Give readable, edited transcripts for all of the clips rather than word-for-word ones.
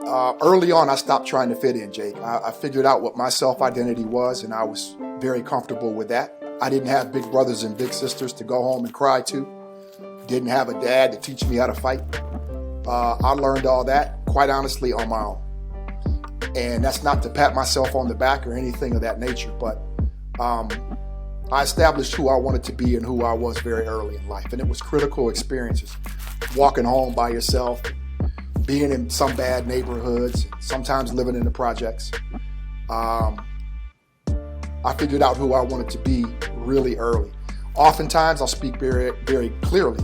Early on, I stopped trying to fit in, Jake. I figured out what my self-identity was, and I was very comfortable with that. I didn't have big brothers and big sisters to go home and cry to. Didn't have a dad to teach me how to fight. I learned all that, quite honestly, on my own. And that's not to pat myself on the back or anything of that nature, but I established who I wanted to be and who I was very early in life. And it was critical experiences. Walking home by yourself, being in some bad neighborhoods, sometimes living in the projects. I figured out who I wanted to be really early. Oftentimes, I'll speak very, very clearly.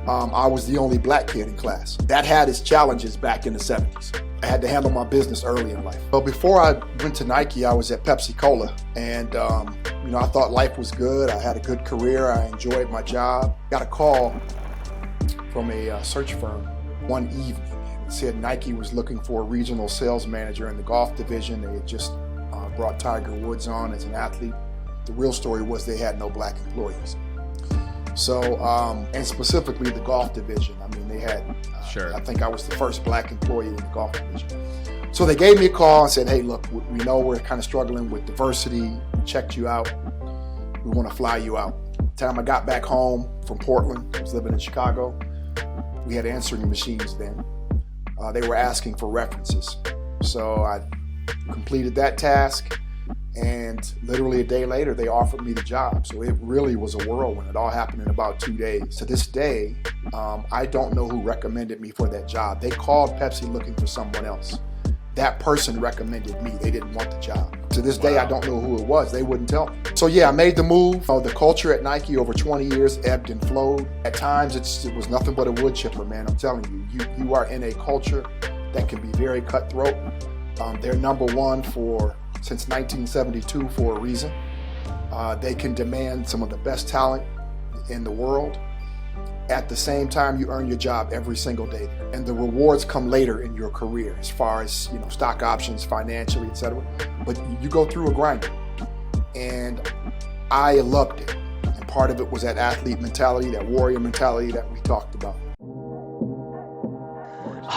I was the only black kid in class. That had its challenges back in the 70s. I had to handle my business early in life. But before I went to Nike, I was at Pepsi Cola, and I thought life was good. I had a good career. I enjoyed my job. Got a call from a search firm one evening. It said Nike was looking for a regional sales manager in the golf division. They had just brought Tiger Woods on as an athlete. The real story was they had no black employees. So, and specifically the golf division. I mean, they had, Sure. I think I was the first black employee in the golf division. So they gave me a call and said, hey, look, we know we're kind of struggling with diversity. We checked you out. We want to fly you out. By the time I got back home from Portland, I was living in Chicago. We had answering machines then. They were asking for references. So I completed that task, and literally a day later, they offered me the job. So it really was a whirlwind. It all happened in about 2 days. To this day, I don't know who recommended me for that job. They called Pepsi looking for someone else. That person recommended me. They didn't want the job. To this day, I don't know who it was. They wouldn't tell me. So yeah, I made the move. The culture at Nike over 20 years ebbed and flowed. At times, it was nothing but a wood chipper, man. I'm telling you, you are in a culture that can be very cutthroat. They're number one since 1972 for a reason. They can demand some of the best talent in the world. At the same time, you earn your job every single day, and the rewards come later in your career, as far as stock options, financially, etc. But you go through a grind, and I loved it. And part of it was that athlete mentality, that warrior mentality that we talked about.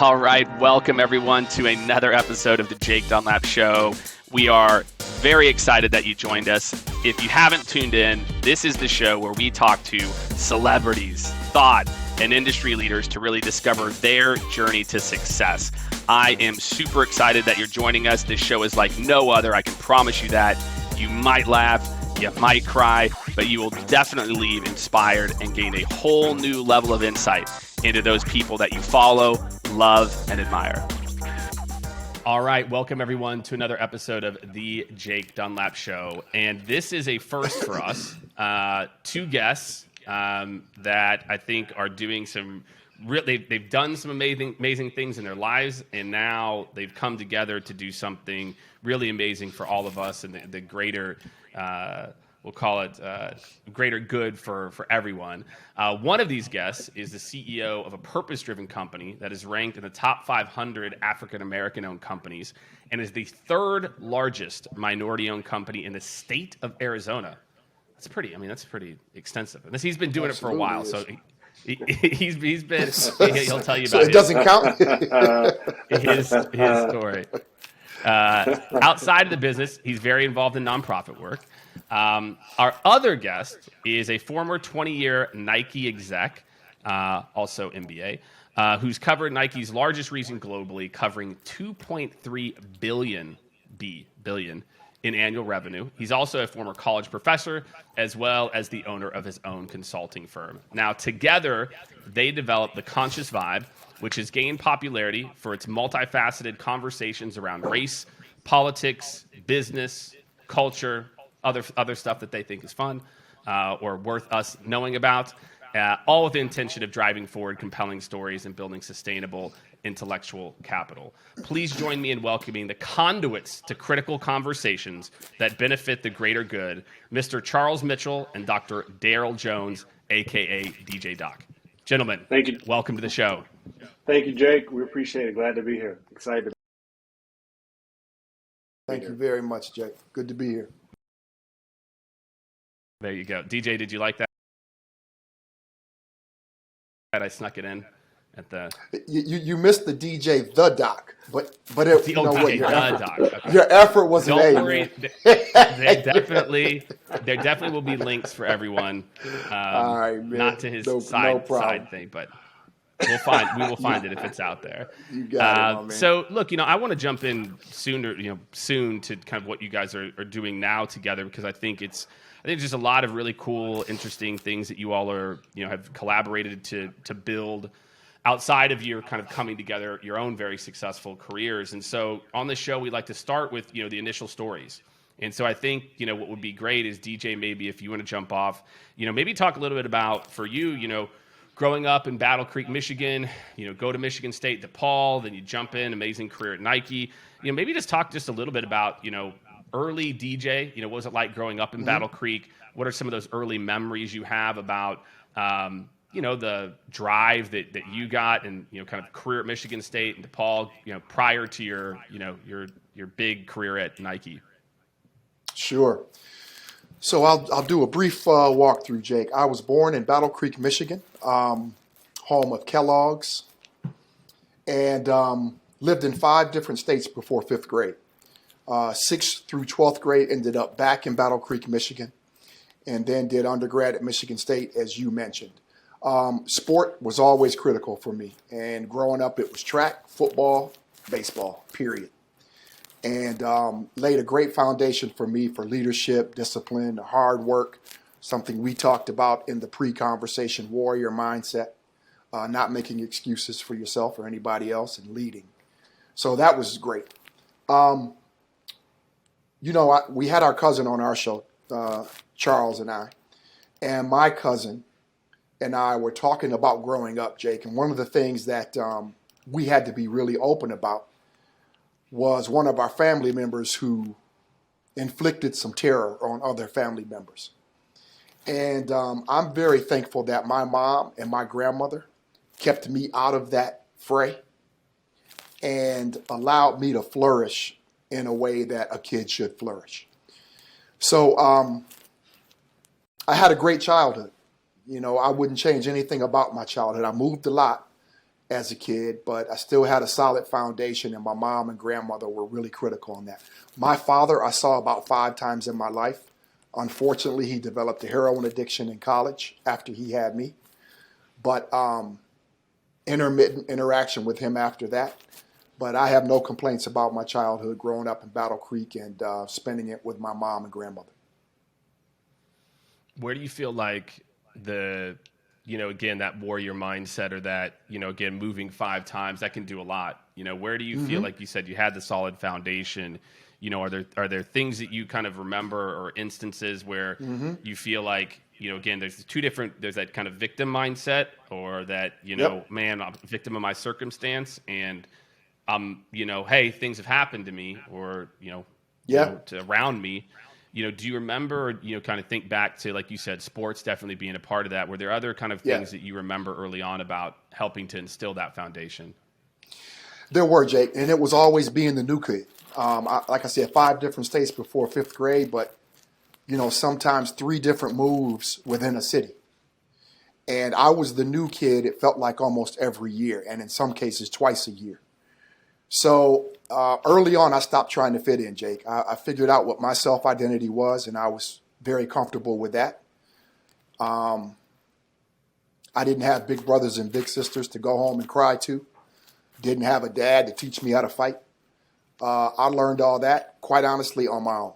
All right, welcome everyone to another episode of the Jake Dunlap Show. We are very excited that you joined us. If you haven't tuned in, this is the show where we talk to celebrities, thought, and industry leaders to really discover their journey to success. I am super excited that you're joining us. This show is like no other. I can promise you that. You might laugh, you might cry, but you will definitely leave inspired and gain a whole new level of insight into those people that you follow, love, and admire. All right, welcome everyone to another episode of the Jake Dunlap Show. And this is a first for us. Two guests that I think are doing they've done some amazing things in their lives, and now they've come together to do something really amazing for all of us and the greater, we'll call it greater good for everyone. One of these guests is the CEO of a purpose-driven company that is ranked in the top 500 African-American-owned companies and is the third largest minority-owned company in the state of Arizona. That's pretty extensive. And he's been doing it for a while, so he's been. He'll tell you about. So it doesn't count. his story. Outside of the business, he's very involved in nonprofit work. Our other guest is a former 20-year Nike exec, also MBA, who's covered Nike's largest region globally, covering 2.3 billion in annual revenue. He's also a former college professor, as well as the owner of his own consulting firm. Now, together, they developed The Conscious Vibe, which has gained popularity for its multifaceted conversations around race, politics, business, culture, other stuff that they think is fun or worth us knowing about, all with the intention of driving forward compelling stories and building sustainable intellectual capital. Please join me in welcoming the conduits to critical conversations that benefit the greater good, Mr. Charles Mitchell and Dr. Daryl Jones, a.k.a. DJ Doc. Gentlemen, thank you. Welcome to the show. Thank you, Jake. We appreciate it. Glad to be here. Excited. Thank you very much, Jake. Good to be here. There you go. DJ, did you like that? I snuck it in. at the You missed the DJ the Doc, but the DJ the Doc. Okay. Your effort was Don't made. worry. There definitely will be links for everyone. All right, man. Not to his No side problem. thing, but we will find it if it's out there. You got it, my man. So look, I want to jump in soon to kind of what you guys are doing now together, because I think there's just a lot of really cool, interesting things that you all are, have collaborated to build outside of your kind of coming together your own very successful careers. And so on this show, we like to start with, the initial stories. And so I think, what would be great is, DJ, maybe if you want to jump off, maybe talk a little bit about, for you, growing up in Battle Creek, Michigan, go to Michigan State, DePaul, then you jump in, amazing career at Nike. Maybe just talk just a little bit about, early DJ, what was it like growing up in Battle Creek? What are some of those early memories you have about, the drive that you got and, kind of career at Michigan State and DePaul, prior to your big career at Nike? Sure. So I'll do a brief walkthrough, Jake. I was born in Battle Creek, Michigan, home of Kellogg's, and lived in 5 different states before 5th grade. 6th through 12th grade ended up back in Battle Creek, Michigan, and then did undergrad at Michigan State, as you mentioned. Sport was always critical for me, and growing up it was track, football, baseball, period. And laid a great foundation for me for leadership, discipline, hard work, something we talked about in the pre-conversation, warrior mindset, not making excuses for yourself or anybody else, and leading. So that was great. We had our cousin on our show, Charles and I, and my cousin and I were talking about growing up, Jake, and one of the things that we had to be really open about was one of our family members who inflicted some terror on other family members. And I'm very thankful that my mom and my grandmother kept me out of that fray and allowed me to flourish in a way that a kid should flourish. So I had a great childhood. I wouldn't change anything about my childhood. I moved a lot as a kid, but I still had a solid foundation, and my mom and grandmother were really critical on that. My father, I saw about 5 times in my life. Unfortunately, he developed a heroin addiction in college after he had me, but intermittent interaction with him after that. But I have no complaints about my childhood growing up in Battle Creek and spending it with my mom and grandmother. Where do you feel like again, that warrior mindset, or that, again, moving 5 times, that can do a lot? Where do you feel like, you said you had the solid foundation? Are there things that you kind of remember, or instances where you feel like, again, there's that kind of victim mindset, or that, man, I'm a victim of my circumstance, and hey, things have happened to me, or, around me. Do you remember, kind of think back to, like you said, sports definitely being a part of that? Were there other kind of things that you remember early on about helping to instill that foundation? There were, Jake, and it was always being the new kid. Like I said, 5 different states before 5th grade, but, sometimes 3 different moves within a city. And I was the new kid, it felt like almost every year, and in some cases twice a year. So early on, I stopped trying to fit in, Jake. I figured out what my self-identity was, and I was very comfortable with that. I didn't have big brothers and big sisters to go home and cry to. Didn't have a dad to teach me how to fight. I learned all that, quite honestly, on my own.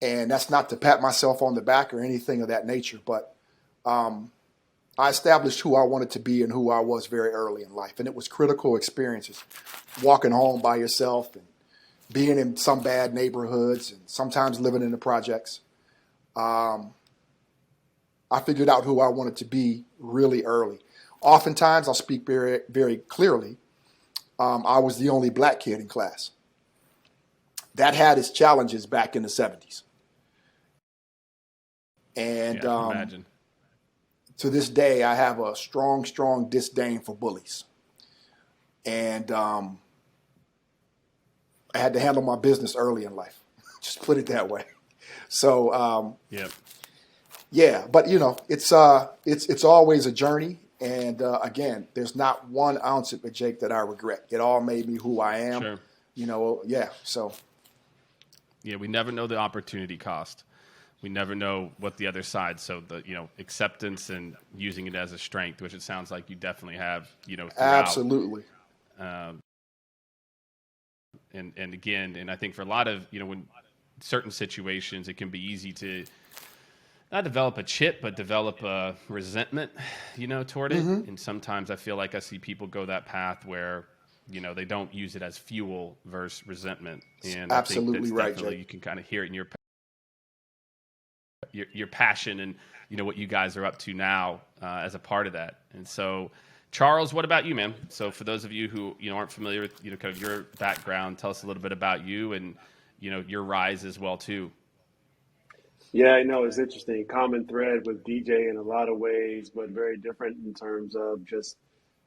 And that's not to pat myself on the back or anything of that nature, but I established who I wanted to be and who I was very early in life. And it was critical experiences. Walking home by yourself and being in some bad neighborhoods and sometimes living in the projects. I figured out who I wanted to be really early. Oftentimes, I'll speak very, very clearly, I was the only black kid in class. That had its challenges back in the 70s. And I can imagine. To this day, I have a strong, strong disdain for bullies. And I had to handle my business early in life. Just put it that way. So, yeah, but it's always a journey. And again, there's not 1 ounce of it, Jake, that I regret. It all made me who I am. Sure. So. Yeah, we never know the opportunity cost. We never know what the other side. So the acceptance and using it as a strength, which it sounds like you definitely have. Throughout. Absolutely. And again, and I think for a lot of when certain situations, it can be easy to not develop a chip, but develop a resentment, toward it. Mm-hmm. And sometimes I feel like I see people go that path where they don't use it as fuel versus resentment. And Absolutely I think that's right, definitely, Jake. you can kind of hear it in your passion and what you guys are up to now as a part of that. And so, Charles, what about you, man? So for those of you who aren't familiar with kind of your background, tell us a little bit about you and your rise as well too. Yeah, I know it's interesting. Common thread with DJ in a lot of ways, but very different in terms of just,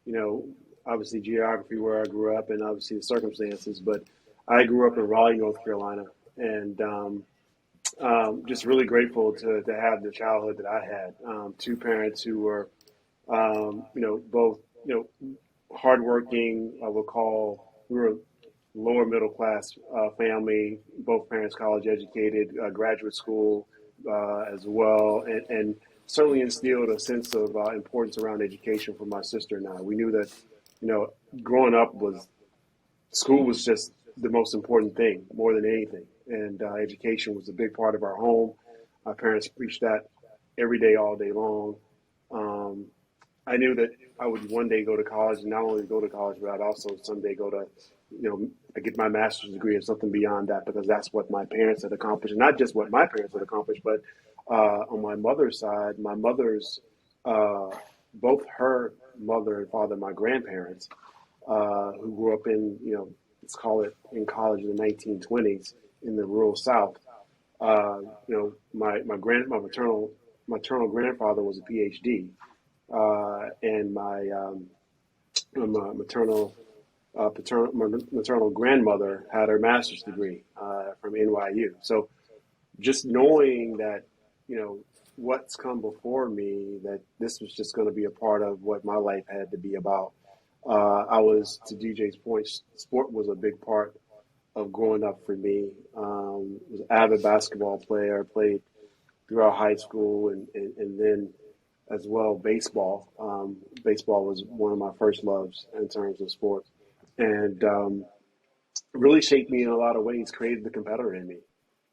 you know, obviously geography where I grew up and obviously the circumstances. But I grew up in Raleigh, North Carolina, and just really grateful to have the childhood that I had. 2 parents who were, both, hardworking. I would call we were lower middle class family. Both parents college educated, graduate school as well, and certainly instilled a sense of importance around education for my sister and I. We knew that, growing up school was just the most important thing, more than anything, and education was a big part of our home. My parents preached that every day, all day long. Um, I knew that I would one day go to college, and not only go to college, but I'd also someday go to, I get my master's degree and something beyond that, because that's what my parents had accomplished. And not just what my parents had accomplished, but on my mother's side, my mother's, both her mother and father, my grandparents, who grew up in, let's call it in college in the 1920s in the rural South. My maternal grandfather was a PhD, and my maternal grandmother had her master's degree from NYU. So just knowing that, what's come before me, that this was just going to be a part of what my life had to be about. I was, to DJ's point, sport was a big part of growing up for me. Was an avid basketball player, played throughout high school, and then as well baseball. Baseball was one of my first loves in terms of sports, and really shaped me in a lot of ways. Created the competitor in me,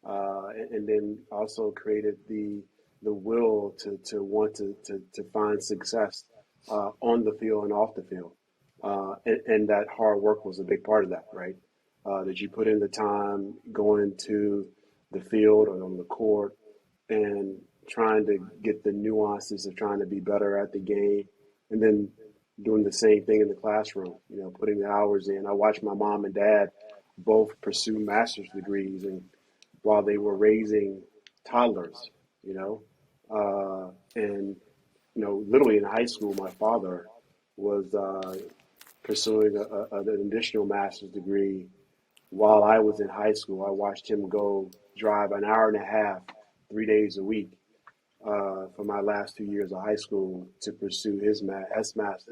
and then also created the will to want to find success on the field and off the field. And that hard work was a big part of that, right? That you put in the time going to the field or on the court and trying to get the nuances of trying to be better at the game, and then doing the same thing in the classroom, putting the hours in. I watched my mom and dad both pursue master's degrees, and while they were raising toddlers, and literally in high school, my father was pursuing an additional master's degree. While I was in high school, I watched him go drive an hour and a half, 3 days a week, for my last 2 years of high school to pursue his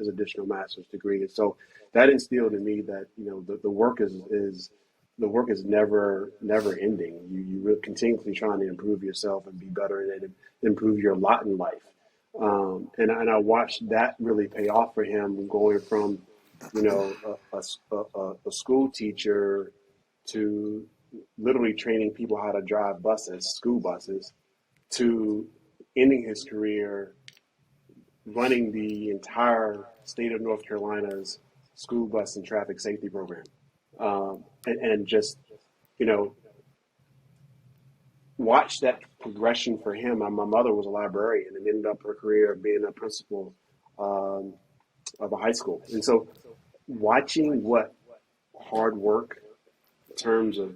additional master's degree. And so that instilled in me that the work is never ending. You're continuously trying to improve yourself and be better in it and improve your lot in life. And I watched that really pay off for him, going from a school teacher to literally training people how to drive school buses, to ending his career running the entire state of North Carolina's school bus and traffic safety program. And just, watch that progression for him. My mother was a librarian and ended up her career being a principal of a high school. And so watching what hard work in terms of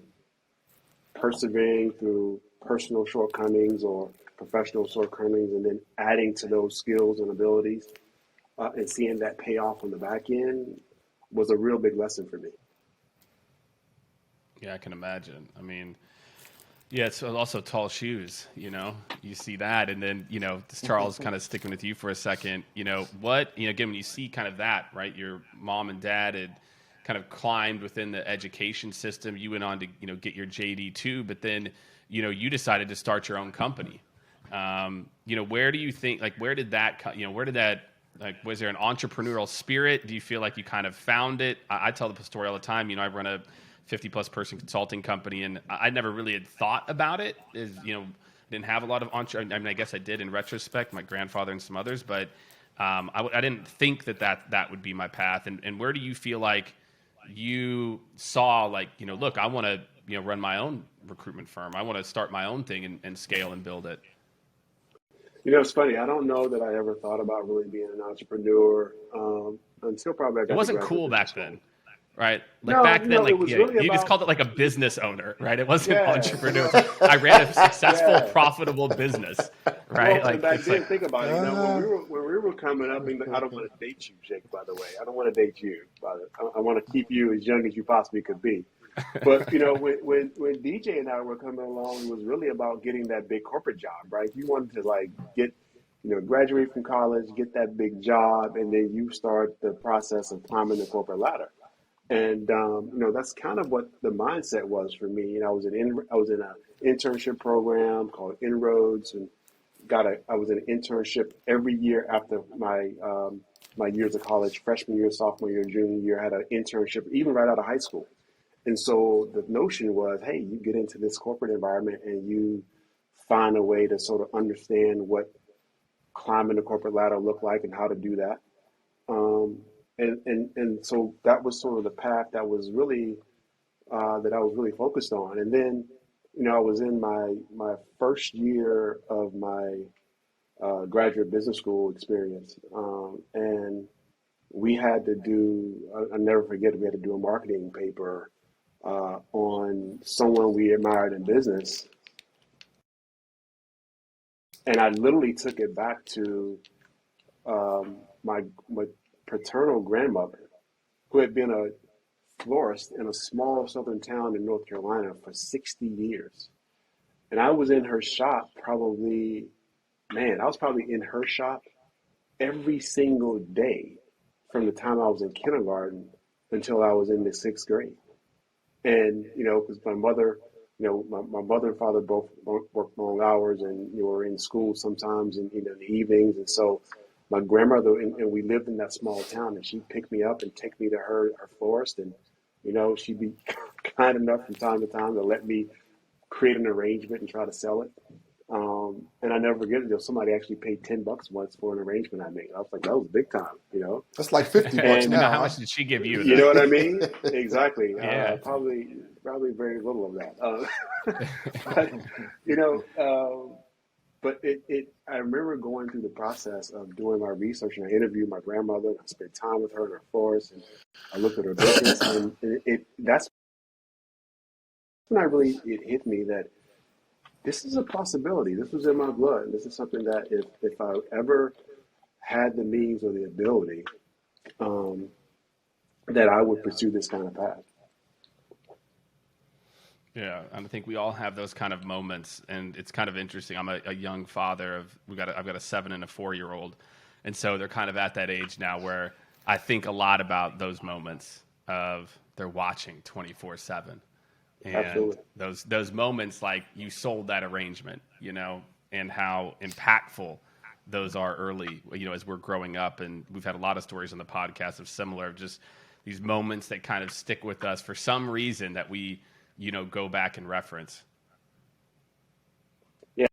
persevering through personal shortcomings or professional shortcomings, and then adding to those skills and abilities, and seeing that pay off on the back end was a real big lesson for me. Yeah, I can imagine. I mean, Yeah, it's also tall shoes, you see that. And then, this Charles kind of sticking with you for a second, again, when you see kind of that, right, your mom and dad had kind of climbed within the education system, you went on to, get your JD too, but then, you decided to start your own company. Where do you think, like, where did that, like, was there an entrepreneurial spirit? Do you feel like you kind of found it? I tell the story all the time, I run a 50-plus person consulting company, and I never really had thought about it. Didn't have a lot of I guess I did in retrospect, my grandfather and some others, but I didn't think that would be my path. And where do you feel like you saw, like, look, I want to run my own recruitment firm. I want to start my own thing and scale and build it. It's funny. I don't know that I ever thought about really being an entrepreneur until probably I got It wasn't to cool graduate back school. then. Right, like No, back then, like, it was really you just about, called it like a business owner, right? It wasn't yeah. entrepreneur. I ran a successful, Yeah. profitable business, right? Well, Like, back it's then, like, think about it. When we were coming up, and I don't want to date you, Jake. By the way, I don't want to date you. I want to keep you as young as you possibly could be. But when DJ and I were coming along, it was really about getting that big corporate job, right? You wanted to, like, get, graduate from college, get that big job, and then you start the process of climbing the corporate ladder. And that's kind of what the mindset was for me. I was in an internship program called Inroads, and I was in an internship every year after my years of college, freshman year, sophomore year, junior year. I had an internship even right out of high school. And so the notion was, hey, you get into this corporate environment and you find a way to sort of understand what climbing the corporate ladder looked like and how to do that. And so that was sort of the path that was really that I was really focused on. And then, I was in my first year of my graduate business school experience, and we had to do. I'll never forget. We had to do a marketing paper on someone we admired in business, and I literally took it back to my paternal grandmother, who had been a florist in a small southern town in North Carolina for 60 years. And I was in her shop I was probably in her shop every single day from the time I was in kindergarten until I was in the sixth grade. And, because my mother, my mother and father both worked long hours, and you were in school sometimes in the evenings. And so my grandmother, and we lived in that small town, and she'd pick me up and take me to her florist. And, she'd be kind enough from time to time to let me create an arrangement and try to sell it. And I never forget it. Somebody actually paid $10 once for an arrangement I made. I was like, that was big time, That's like $50 and now. how much did she give you? You know what I mean? Exactly. Yeah. Probably very little of that. But I remember going through the process of doing my research, and I interviewed my grandmother, and I spent time with her in her forest, and I looked at her business, and that's when it hit me that this is a possibility. This was in my blood. This is something that if I ever had the means or the ability, that I would pursue this kind of path. Yeah, and I think we all have those kind of moments, and it's kind of interesting. I'm a young father I've got a 7 and a 4-year-old, and so they're kind of at that age now where I think a lot about those moments of they're watching 24/7. And Absolutely. those moments, like you sold that arrangement, and how impactful those are early, as we're growing up. And we've had a lot of stories on the podcast of similar, just these moments that kind of stick with us for some reason that we, go back and reference. Yeah,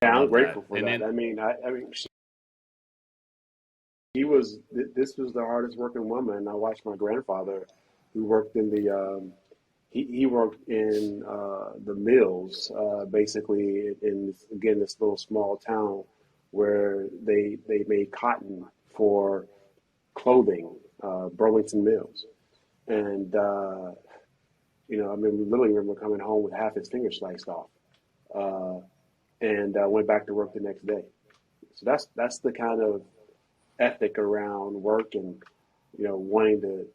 I'm grateful for and that. Then, I mean, this was the hardest working woman. I watched my grandfather, who worked in he worked in the mills, basically in this little small town where they made cotton for clothing, Burlington Mills, and we literally remember coming home with half his finger sliced off, and went back to work the next day. So that's the kind of ethic around work, and wanting to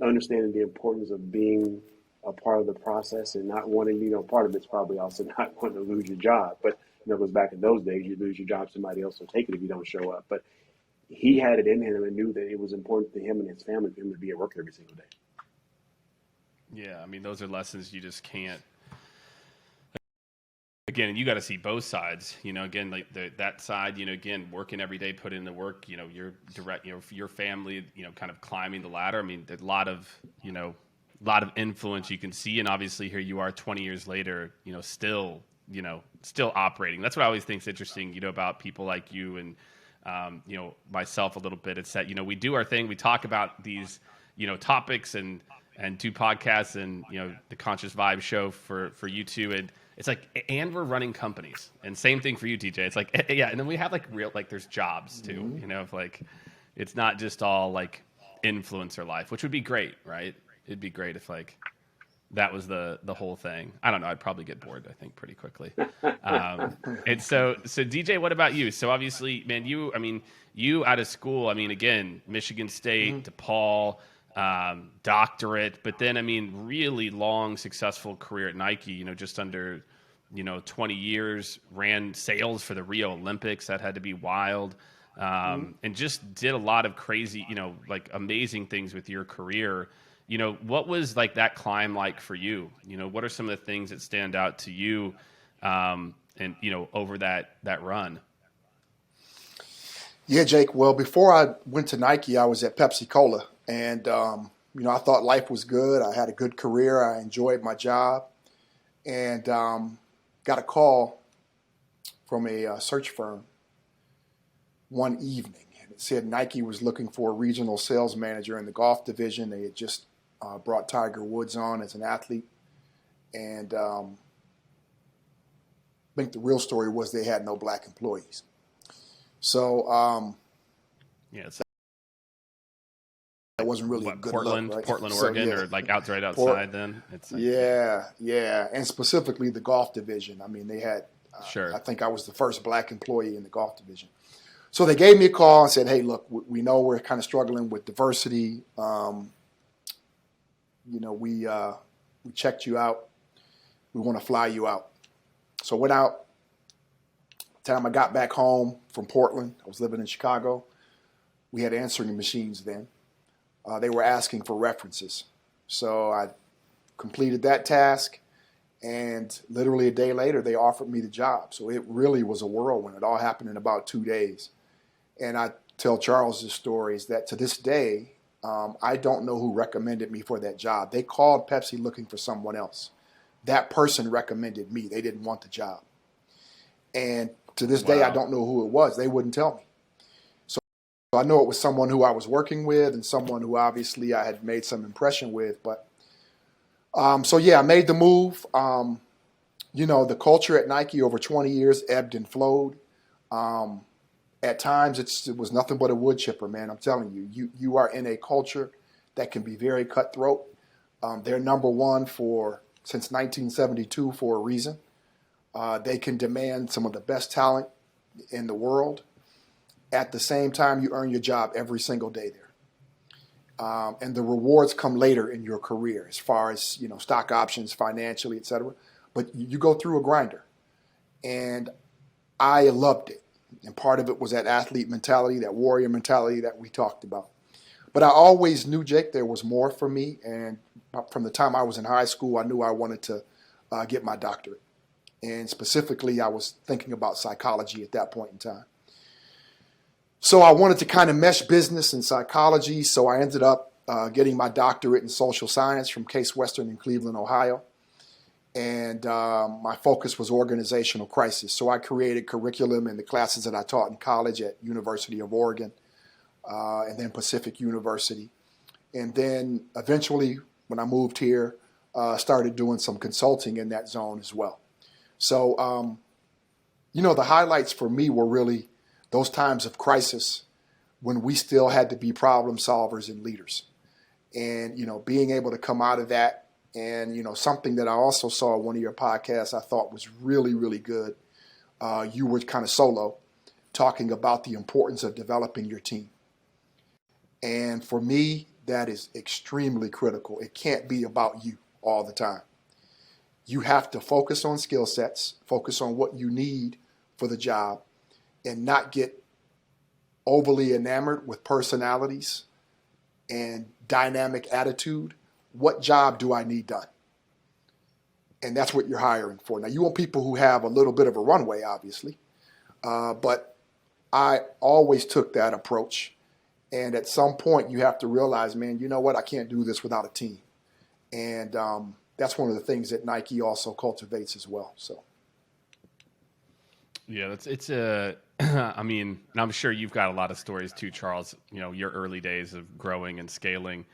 understanding the importance of being a part of the process and not wanting, part of it's probably also not wanting to lose your job. But, it goes back in those days, you lose your job, somebody else will take it if you don't show up. But he had it in him and knew that it was important to him and his family for him to be at work every single day. Yeah, I mean, those are lessons you just can't. Again, and you got to see both sides. Again, like that side. Again, working every day, put in the work. Your direct. Your family. Kind of climbing the ladder. I mean, there's a lot of influence you can see, and obviously here you are, 20 years later. Still operating. That's what I always think is interesting. About people like you and myself a little bit. It's that we do our thing. We talk about these topics and do podcasts and the Conscious Vibe show for you two, and it's like, and we're running companies, and same thing for you, TJ. It's like, yeah, and then we have like real, like there's jobs too, of like, it's not just all like influencer life, which would be great, right? It'd be great if like that was the whole thing. I don't know. I'd probably get bored, I think, pretty quickly. And so DJ, what about you? So obviously, man, you out of school, again, Michigan State, DePaul, doctorate, but then, really long, successful career at Nike, just under, 20 years, ran sales for the Rio Olympics. That had to be wild. And just did a lot of crazy, like amazing things with your career. What was like that climb like for you? What are some of the things that stand out to you, and, over that run? Yeah, Jake. Well, before I went to Nike, I was at Pepsi Cola. And, I thought life was good. I had a good career. I enjoyed my job. And got a call from a search firm one evening. It said Nike was looking for a regional sales manager in the golf division. They had just brought Tiger Woods on as an athlete. And I think the real story was they had no black employees. So, yeah, it's that wasn't really a good Portland, look, right? Portland, So, Oregon, yeah. or like right outside. Then it's like, yeah, and specifically the golf division. They had. Sure. I think I was the first black employee in the golf division. So they gave me a call and said, "Hey, look, we know we're kind of struggling with diversity. We checked you out. We want to fly you out." So I went out. By the time I got back home from Portland, I was living in Chicago. We had answering machines then. They were asking for references. So I completed that task, and literally a day later, they offered me the job. So it really was a whirlwind. It all happened in about 2 days. And I tell Charles this story is that to this day, I don't know who recommended me for that job. They called Pepsi looking for someone else. That person recommended me. They didn't want the job. And to this day, I don't know who it was. They wouldn't tell me. So I know it was someone who I was working with and someone who obviously I had made some impression with. But so yeah, I made the move. The culture at Nike over 20 years ebbed and flowed. At times, it was nothing but a wood chipper, man. I'm telling you, you are in a culture that can be very cutthroat. They're number one since 1972 for a reason. They can demand some of the best talent in the world. At the same time, you earn your job every single day there. And the rewards come later in your career as far as, stock options, financially, et cetera. But you go through a grinder. And I loved it. And part of it was that athlete mentality, that warrior mentality that we talked about. But I always knew, Jake, there was more for me. And from the time I was in high school, I knew I wanted to get my doctorate. And specifically, I was thinking about psychology at that point in time. So I wanted to kind of mesh business and psychology. So I ended up getting my doctorate in social science from Case Western in Cleveland, Ohio. And my focus was organizational crisis. So I created curriculum in the classes that I taught in college at University of Oregon and then Pacific University. And then eventually, when I moved here, started doing some consulting in that zone as well. So, the highlights for me were really those times of crisis when we still had to be problem solvers and leaders. And, being able to come out of that. And, something that I also saw in one of your podcasts I thought was really, really good. You were kind of solo talking about the importance of developing your team. And for me, that is extremely critical. It can't be about you all the time. You have to focus on skill sets, focus on what you need for the job, and not get overly enamored with personalities and dynamic attitude. What job do I need done? And that's what you're hiring for. Now, you want people who have a little bit of a runway, obviously, but I always took that approach. And at some point, you have to realize, man, you know what? I can't do this without a team. And that's one of the things that Nike also cultivates as well. So, yeah, it's a. I mean, and I'm sure you've got a lot of stories too, Charles. You know, your early days of growing and scaling.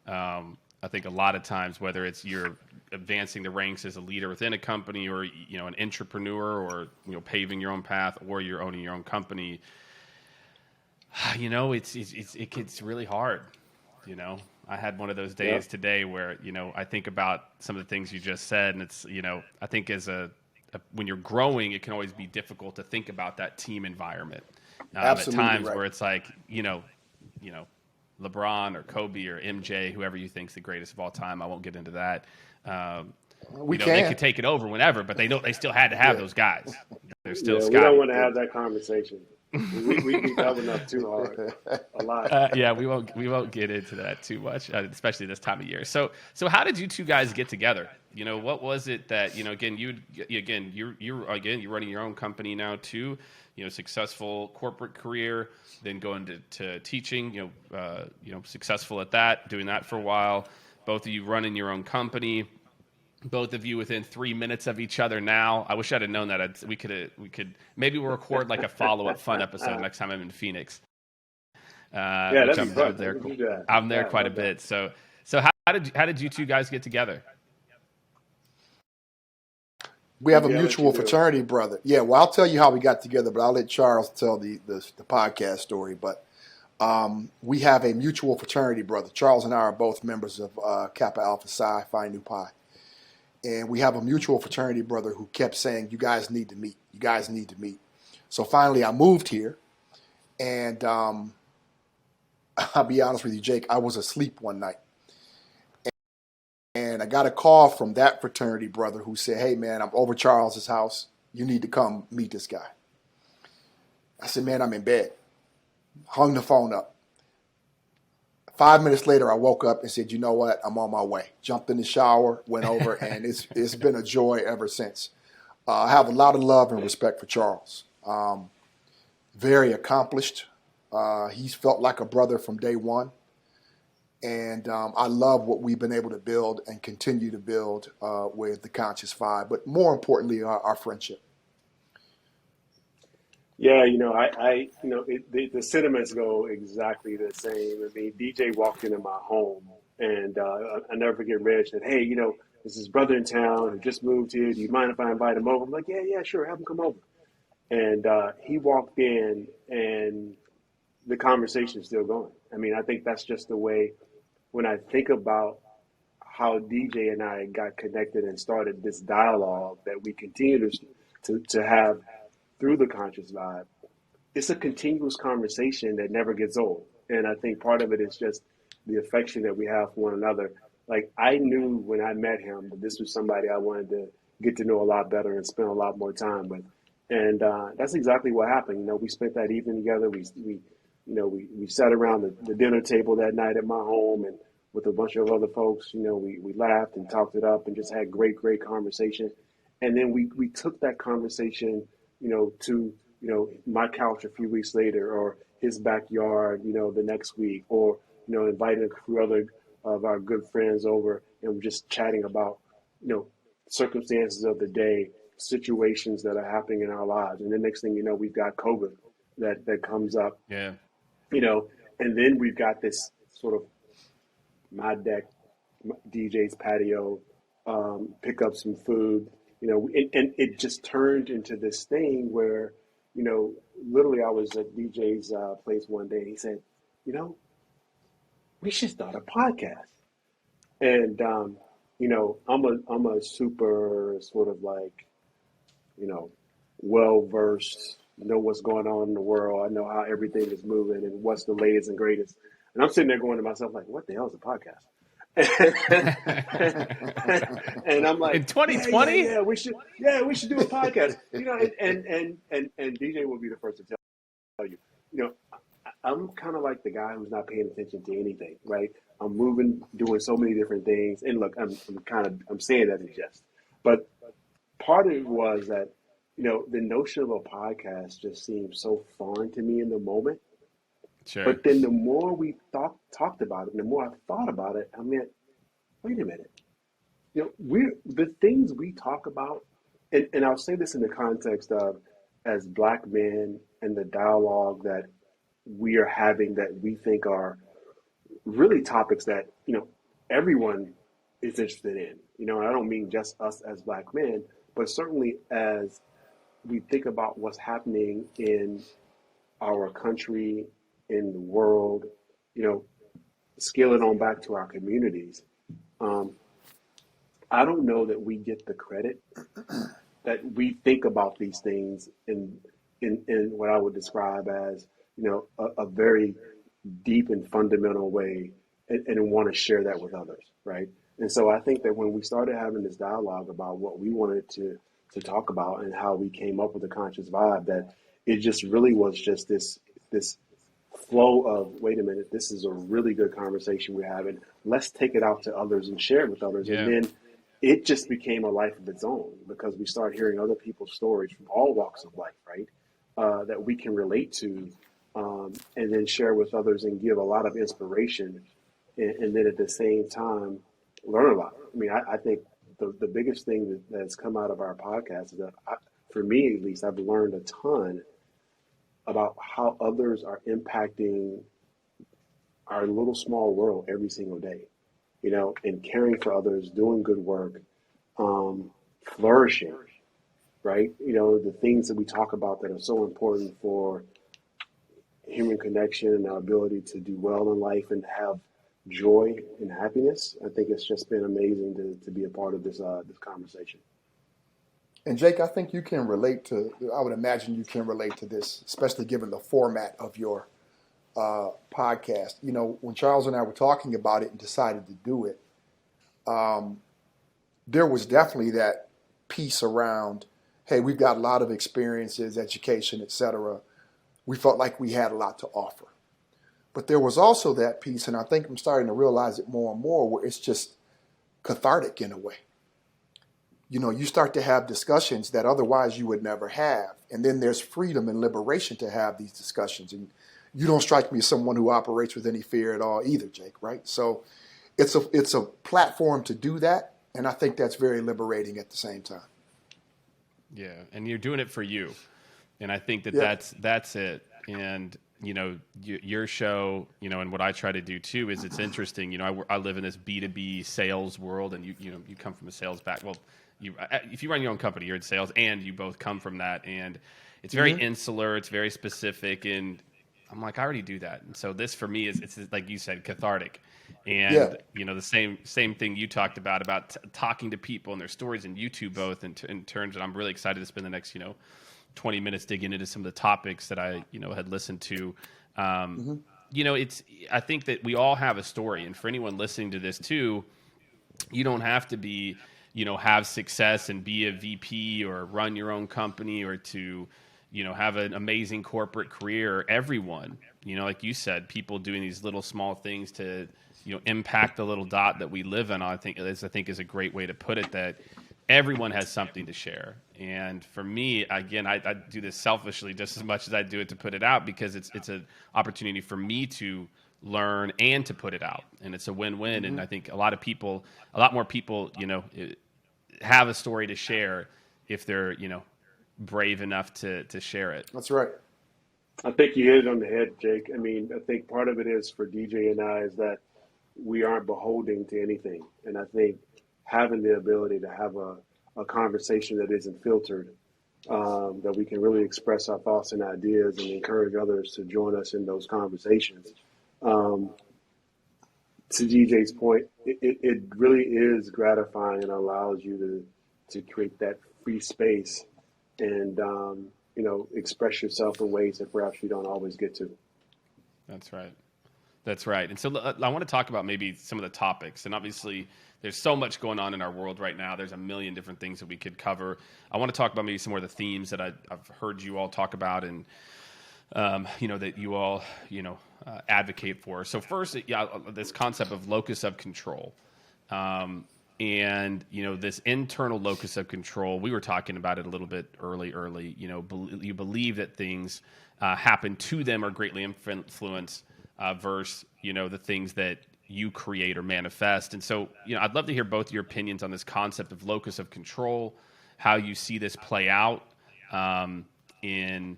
I think a lot of times, whether it's you're advancing the ranks as a leader within a company, or an entrepreneur, or paving your own path, or you're owning your own company, it gets really hard. I had one of those days today where I think about some of the things you just said, and it's I think as when you're growing, it can always be difficult to think about that team environment. Absolutely at times right. where it's like LeBron or Kobe or MJ, whoever you think's the greatest of all time. I won't get into that. They could take it over whenever, but they still had to have those guys. They're still Scotty. We don't want to have that conversation. We beat that one up too hard, a lot. We won't get into that too much, especially this time of year. So how did you two guys get together? What was it that you're running your own company now too? Successful corporate career, then going to teaching. Successful at that, doing that for a while. Both of you running your own company. Both of you within 3 minutes of each other now. I wish I'd have known that. We could maybe we'll record like a follow-up fun episode next time I'm in Phoenix. That'd be fun. I'm there quite a bit. So how did you two guys get together? We have a mutual fraternity brother. Yeah, well, I'll tell you how we got together, but I'll let Charles tell the podcast story. But we have a mutual fraternity brother. Charles and I are both members of Kappa Alpha Psi Phi Nu Pi. And we have a mutual fraternity brother who kept saying, you guys need to meet. You guys need to meet. So finally I moved here. And I'll be honest with you, Jake, I was asleep one night. And I got a call from that fraternity brother who said, hey, man, I'm over Charles's house. You need to come meet this guy. I said, man, I'm in bed. Hung the phone up. 5 minutes later, I woke up and said, you know what? I'm on my way. Jumped in the shower, went over, and it's been a joy ever since. I have a lot of love and respect for Charles. Very accomplished. He's felt like a brother from day one. And I love what we've been able to build and continue to build with the Conscious Five, but more importantly, our friendship. Yeah, the sentiments go exactly the same. I mean, DJ walked into my home, and I never forget Reg said, hey, this is brother in town who just moved here. Do you mind if I invite him over? I'm like, yeah, sure, have him come over. And he walked in, and the conversation's still going. I mean, I think that's just the way, when I think about how DJ and I got connected and started this dialogue that we continue to have through the Conscious Vibe, it's a continuous conversation that never gets old. And I think part of it is just the affection that we have for one another. Like, I knew when I met him that this was somebody I wanted to get to know a lot better and spend a lot more time with. And that's exactly what happened. We spent that evening together. We sat around the dinner table that night at my home, and with a bunch of other folks, we laughed and talked it up and just had great conversation. And then we took that conversation to my couch a few weeks later, or his backyard, the next week, or inviting a few other of our good friends over, and we're just chatting about circumstances of the day, situations that are happening in our lives. And the next thing you know, we've got COVID that comes up. Yeah. And then we've got this sort of my deck, DJ's patio, pick up some food. And it just turned into this thing where, literally I was at DJ's place one day, and he said, we should start a podcast. And, I'm a super sort of like, well-versed, know what's going on in the world. I know how everything is moving and what's the latest and greatest. And I'm sitting there going to myself like, what the hell is a podcast? And I'm like, in 2020. we should do a podcast. And DJ will be the first to tell you, I'm kind of like the guy who's not paying attention to anything, right? I'm moving, doing so many different things, and look, I'm saying that in jest, but part of it was that, the notion of a podcast just seemed so foreign to me in the moment. Sure. But then the more we talked about it, and the more I thought about it, I meant, wait a minute. The things we talk about, and I'll say this in the context of as Black men and the dialogue that we are having that we think are really topics that, everyone is interested in. And I don't mean just us as Black men, but certainly as we think about what's happening in our country, in the world, scale it on back to our communities. I don't know that we get the credit that we think about these things in what I would describe as, a very deep and fundamental way, and want to share that with others, right? And so I think that when we started having this dialogue about what we wanted to talk about and how we came up with the conscious vibe, that it just really was just this flow of, wait a minute, this is a really good conversation we're having. Let's take it out to others and share it with others. Yeah. And then it just became a life of its own because we started hearing other people's stories from all walks of life, right? That we can relate to, and then share with others and give a lot of inspiration. And then at the same time, learn a lot. I mean, I think the biggest thing that's come out of our podcast is that, for me at least, I've learned a ton about how others are impacting our little small world every single day, and caring for others, doing good work, flourishing, right? The things that we talk about that are so important for human connection and our ability to do well in life and have joy and happiness. I think it's just been amazing to be a part of this conversation. And Jake, I think you can relate to, I would imagine you can relate to this, especially given the format of your podcast. When Charles and I were talking about it and decided to do it, there was definitely that piece around, hey, we've got a lot of experiences, education, et cetera. We felt like we had a lot to offer. But there was also that piece, and I think I'm starting to realize it more and more, where it's just cathartic in a way. You start to have discussions that otherwise you would never have. And then there's freedom and liberation to have these discussions. And you don't strike me as someone who operates with any fear at all either, Jake, right? So it's a platform to do that. And I think that's very liberating at the same time. Yeah. And you're doing it for you. And I think that that's it. And, your show, and what I try to do too is it's interesting. I live in this B2B sales world, and you come from a sales background. Well, if you run your own company, you're in sales, and you both come from that. And it's very insular. It's very specific. And I'm like, I already do that. And so this for me it's like you said, cathartic. And, the same thing you talked about talking to people and their stories, and you two both in terms, and I'm really excited to spend the next, 20 minutes digging into some of the topics that I, had listened to. I think that we all have a story. And for anyone listening to this too, you don't have to be, have success and be a VP or run your own company or to, have an amazing corporate career. Everyone, like you said, people doing these little small things to, impact the little dot that we live in. I think is a great way to put it, that everyone has something to share. And for me, again, I do this selfishly just as much as I do it to put it out, because it's an opportunity for me to learn and to put it out. And it's a win-win. And I think a lot more people, have a story to share if they're, brave enough to share it. That's right. I think you hit it on the head, Jake. I mean, I think part of it is for DJ and I is that we aren't beholden to anything. And I think having the ability to have a conversation that isn't filtered, that we can really express our thoughts and ideas and encourage others to join us in those conversations. To DJ's point, it really is gratifying and allows you to create that free space and, express yourself in ways that perhaps you don't always get to. That's right. That's right. And so I want to talk about maybe some of the topics. And obviously, there's so much going on in our world right now. There's a million different things that we could cover. I want to talk about maybe some more of the themes that I've heard you all talk about and, that you all, advocate for. So first, this concept of locus of control. And this internal locus of control, we were talking about it a little bit early. You believe that things happen to them or greatly influence versus the things that you create or manifest. And so I'd love to hear both your opinions on this concept of locus of control, how you see this play out in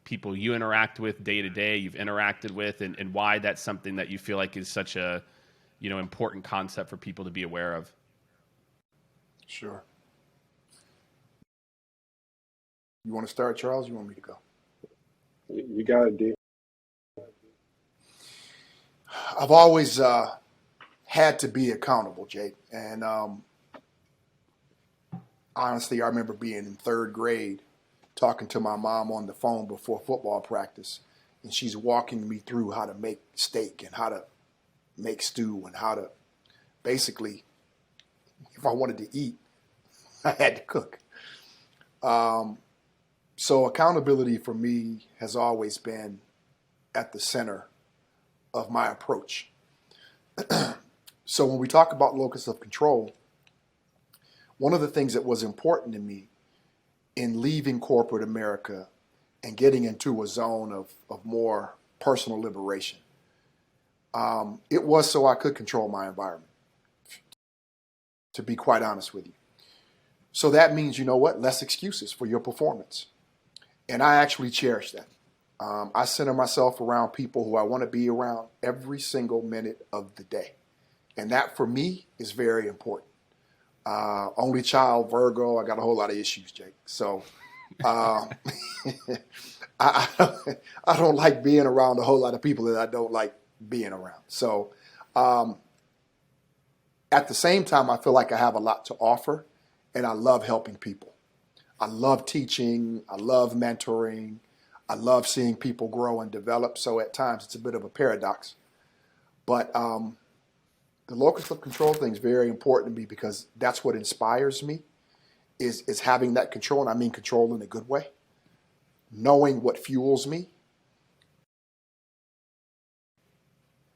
people you interact with day to day, you've interacted with, and why that's something that you feel like is such a important concept for people to be aware of. Sure. You want to start, Charles? You want me to go? You got it, D. I've always had to be accountable, Jake. And honestly, I remember being in third grade talking to my mom on the phone before football practice, and she's walking me through how to make steak and how to make stew and how to basically, if I wanted to eat, I had to cook. So accountability for me has always been at the center of my approach. So when we talk about locus of control, one of the things that was important to me in leaving corporate America and getting into a zone of more personal liberation, it was so I could control my environment, to be quite honest with you. So that means, less excuses for your performance. And I actually cherish that. I center myself around people who I want to be around every single minute of the day. And that for me is very important. Only child, Virgo, I got a whole lot of issues, Jake. So I don't like being around a whole lot of people that I don't like being around. So at the same time, I feel like I have a lot to offer, and I love helping people. I love teaching. I love mentoring. I love seeing people grow and develop. So at times it's a bit of a paradox. But the locus of control thing is very important to me because that's what inspires me is having that control. And I mean control in a good way. Knowing what fuels me.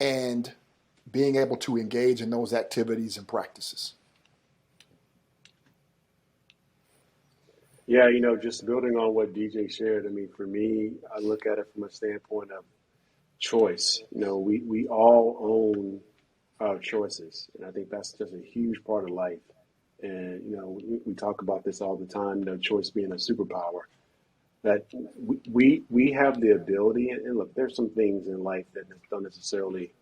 And being able to engage in those activities and practices. Yeah, just building on what DJ shared, for me, I look at it from a standpoint of choice. We all own our choices, and I think that's just a huge part of life. And, we talk about this all the time, choice being a superpower, that we have the ability, and look, there's some things in life that don't necessarily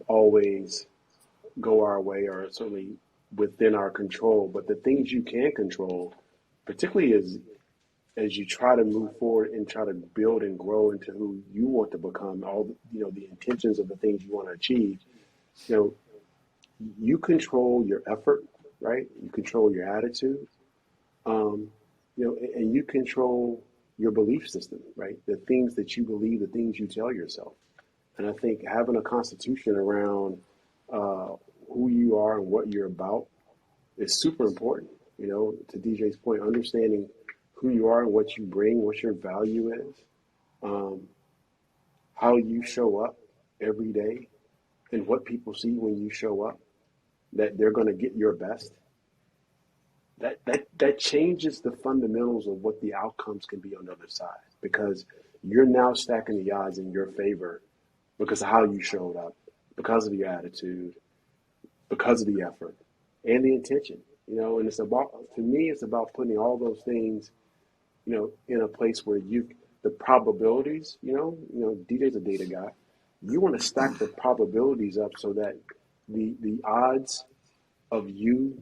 always go our way or certainly within our control, but the things you can control, particularly as you try to move forward and try to build and grow into who you want to become, all the intentions of the things you want to achieve, you control your effort, right? You control your attitude, and you control your belief system, right? The things that you believe, the things you tell yourself. And I think having a constitution around who you are and what you're about is super important. To DJ's point, understanding who you are and what you bring, what your value is, how you show up every day, and what people see when you show up, that they're going to get your best. That changes the fundamentals of what the outcomes can be on the other side, because you're now stacking the odds in your favor because of how you showed up, because of your attitude, because of the effort and the intention. And it's about, to me, it's about putting all those things, in a place where the probabilities, DJ's a data guy. You want to stack the probabilities up so that the odds of you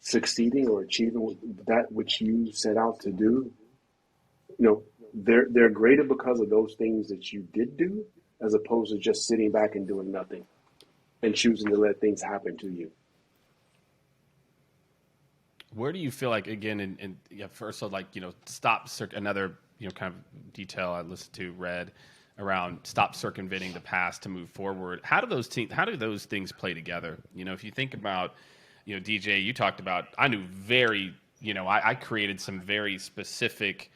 succeeding or achieving that which you set out to do, they're greater because of those things that you did do, as opposed to just sitting back and doing nothing and choosing to let things happen to you. Where do you feel like, again, another, kind of detail I listened to, read, around stop circumventing the past to move forward. How do those things play together? If you think about, DJ, you talked about, I knew I created some very specific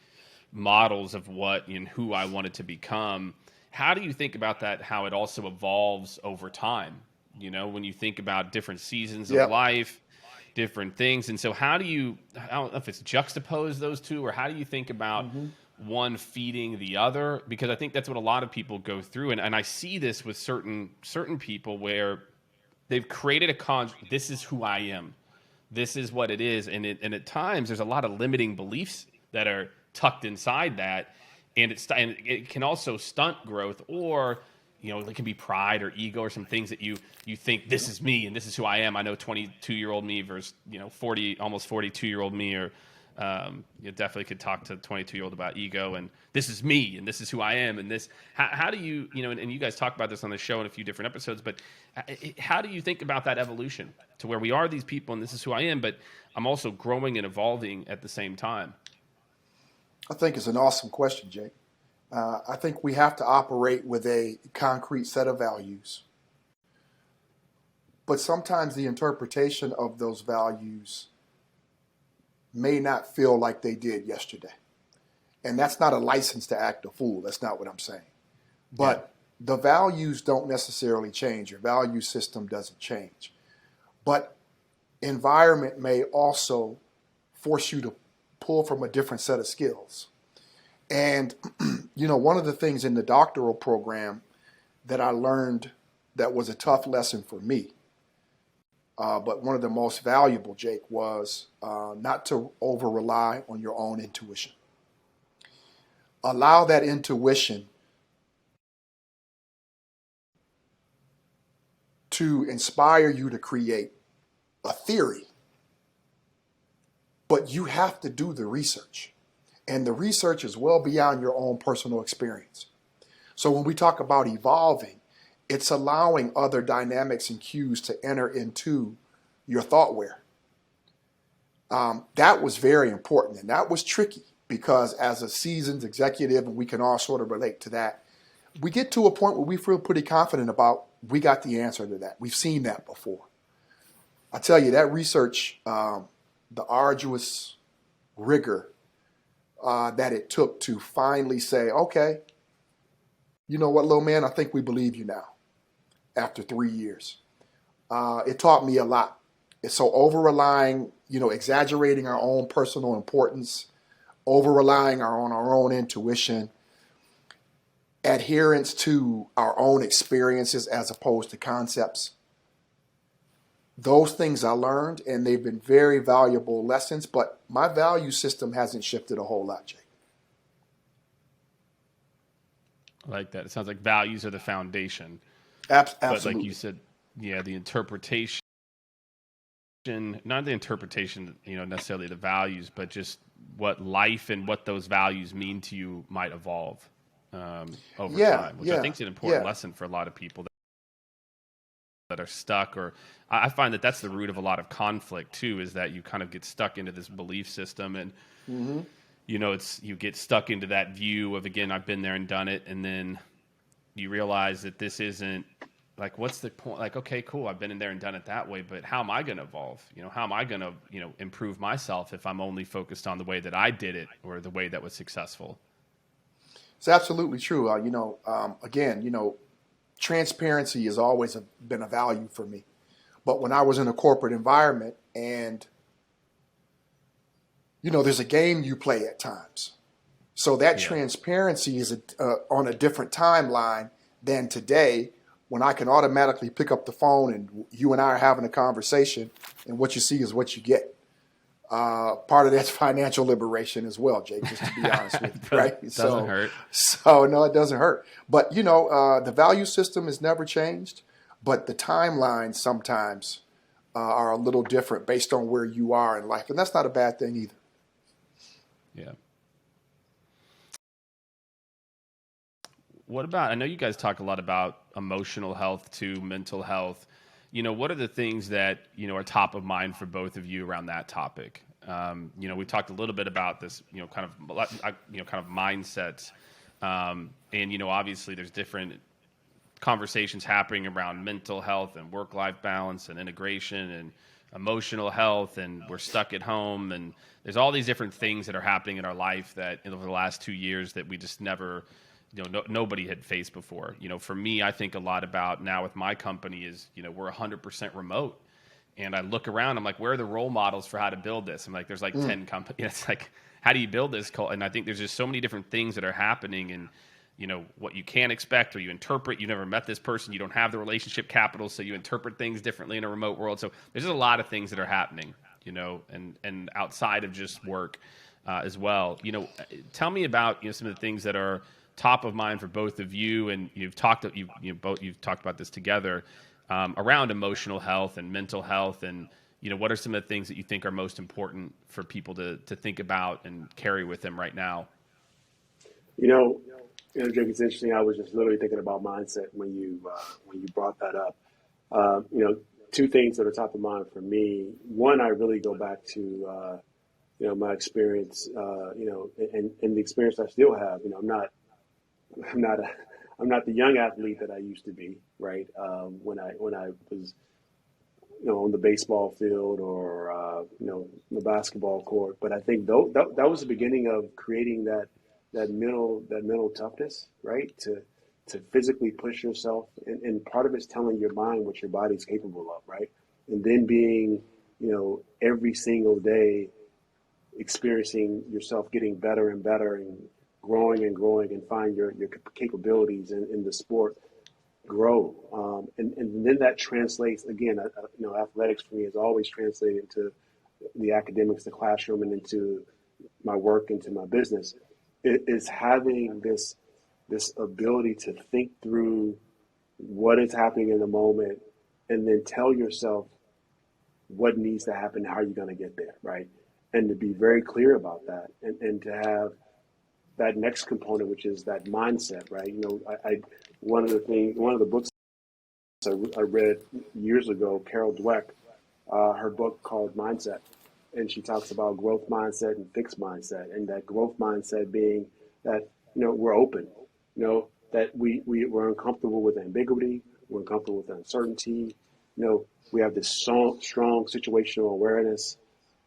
models of what and who I wanted to become. How do you think about that? How it also evolves over time? When you think about different seasons of life, different things. And so I don't know if it's juxtapose those two, or how do you think about one feeding the other? Because I think that's what a lot of people go through. And I see this with certain people where they've created this is who I am. This is what it is. And at times there's a lot of limiting beliefs that are tucked inside that. And it can also stunt growth, or it can be pride or ego or some things that you think, this is me and this is who I am. I know 22-year-old me versus almost 42-year-old me, or you definitely could talk to 22-year-old about ego and this is me and this is who I am. And this, how do you, and you guys talk about this on the show in a few different episodes, but how do you think about that evolution to where we are these people and this is who I am, but I'm also growing and evolving at the same time? I think it's an awesome question, Jake. I think we have to operate with a concrete set of values. But sometimes the interpretation of those values may not feel like they did yesterday. And that's not a license to act a fool. That's not what I'm saying. But the values don't necessarily change. Your value system doesn't change. But environment may also force you to pull from a different set of skills. And, one of the things in the doctoral program that I learned that was a tough lesson for me, but one of the most valuable, Jake, was not to over-rely on your own intuition. Allow that intuition to inspire you to create a theory, but you have to do the research. And the research is well beyond your own personal experience. So when we talk about evolving, it's allowing other dynamics and cues to enter into your thoughtware. That was very important, and that was tricky because as a seasoned executive, and we can all sort of relate to that, we get to a point where we feel pretty confident about we got the answer to that. We've seen that before. I tell you, that research, the arduous rigor that it took to finally say, okay, you know what, little man, I think we believe you now after 3 years. It taught me a lot. So over-relying, exaggerating our own personal importance, over-relying on our own intuition, adherence to our own experiences as opposed to concepts. Those things I learned, and they've been very valuable lessons, but my value system hasn't shifted a whole lot, Jake. I like that. It sounds like values are the foundation. Absolutely. But like you said, the interpretation, not the interpretation, necessarily the values, but just what life and what those values mean to you might evolve over time, which I think is an important lesson for a lot of people that are stuck, or I find that that's the root of a lot of conflict too, is that you kind of get stuck into this belief system and you get stuck into that view of, again, I've been there and done it, and then you realize that this isn't like, what's the point? Like, okay, cool, I've been in there and done it that way, but how am I going to evolve? How am I going to improve myself if I'm only focused on the way that I did it or the way that was successful? It's absolutely true. Again, transparency has always been a value for me. But when I was in a corporate environment and, there's a game you play at times. So that transparency is on a different timeline than today, when I can automatically pick up the phone and you and I are having a conversation, and what you see is what you get. Part of that's financial liberation as well, Jake, just to be honest with you, right? Doesn't hurt. So no, it doesn't hurt. But, the value system has never changed, but the timelines sometimes are a little different based on where you are in life. And that's not a bad thing either. Yeah. What about, I know you guys talk a lot about emotional health too, mental health. What are the things that, are top of mind for both of you around that topic? We talked a little bit about this, kind of mindsets. And, obviously there's different conversations happening around mental health and work-life balance and integration and emotional health, and we're stuck at home, and there's all these different things that are happening in our life that over the last 2 years that we just never, nobody had faced before. For me, I think a lot about now with my company is, we're 100% remote. And I look around, I'm like, where are the role models for how to build this? I'm like, there's like 10 companies. It's like, how do you build this? And I think there's just so many different things that are happening, and what you can expect, or you interpret. You never met this person, you don't have the relationship capital, so you interpret things differently in a remote world. So there's just a lot of things that are happening, and outside of just work as well. Tell me about some of the things that are top of mind for both of you, and you've talked about this together around emotional health and mental health, and what are some of the things that you think are most important for people to think about and carry with them right now? Jake, it's interesting. I was just literally thinking about mindset when you brought that up. Two things that are top of mind for me. One, I really go back to my experience, and the experience I still have. I'm not the young athlete that I used to be, right? When I was on the baseball field or the basketball court. But I think that was the beginning of creating that mental toughness, right? To physically push yourself, and part of it's telling your mind what your body's capable of, right? And then being, every single day experiencing yourself getting better and better and growing and find your capabilities in the sport grow. And then that translates again, athletics for me has always translated into the academics, the classroom, and into my work, into my business. It is having this ability to think through what is happening in the moment, and then tell yourself what needs to happen, how you're going to get there, right? And to be very clear about that, and to have that next component, which is that mindset, right? One of the books I read years ago, Carol Dweck, her book called Mindset. And she talks about growth mindset and fixed mindset, and that growth mindset being that, we're open, that we're uncomfortable with ambiguity, we're uncomfortable with uncertainty, we have this strong situational awareness